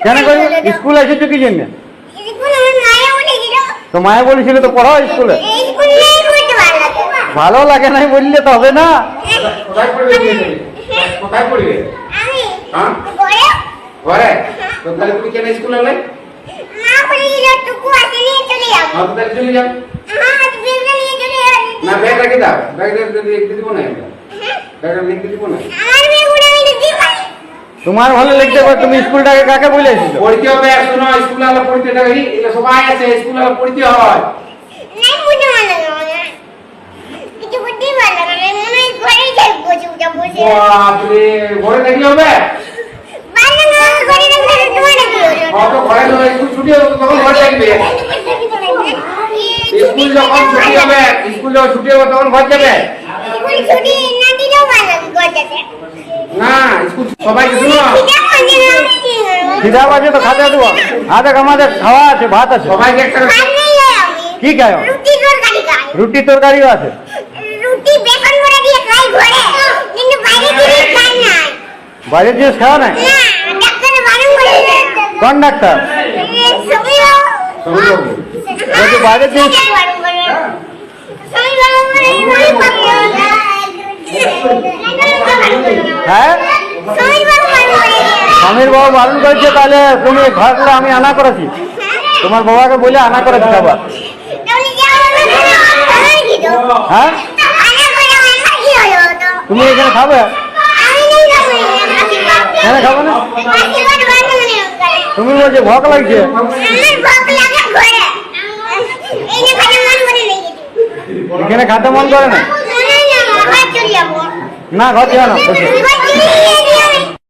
কেন করি স্কুল এসেছো কি জন্য? তো মায়ে বলেছিল তো পড়াও স্কুলে। ভালো লাগে নাই বললে তো হবে না। কোথায় পড়বে? ঘরে। তো তাহলে তুমি কেন স্কুলে এলে? চলে যাও। না ব্যাগ রেখে দাও, ব্যাগ লিখতে দিব না, ব্যাগটা লিখতে দিব না। তোমার ভালো লিখতে পারো, তুমি স্কুলটাকে কাকে বলেছিল? পড়তে হবে, শোনো স্কুলে আলো পড়তে হবে, এটা সবাই আছে স্কুলে আলো পড়তে হয়। বাপরে, ঘরে দেখলে হবে? ঘরে স্কুল ছুটি হবে তখন ঘরে দেখবে। স্কুল যখন ছুটি হবে, স্কুল যখন ছুটি হবে তখন ঘর যাবে না। স্কুল সবাইকে শুনো, খিদা বাজে তো খাতে দেবো। আমাদের খাওয়া আছে, ভাত আছে। সবাইকে একটা কি খায়? রুটি তরকারিও আছে। বাইরের জিনিস খাওয়া নাই? কোন ডাক্তার? বাইরের জিনিস হ্যাঁ স্বামীর বাবা বারণ করেছে, তাহলে তুমি ঘরগুলো আমি আনা করেছি, তোমার বাবাকে বলে আনা করেছি খাবার। হ্যাঁ তুমি এখানে খাবে? এখানে খাবে না? তুমি বলছো ভোক লাগছে। এখানে খেতে মন করে না? না ঘর যাও না।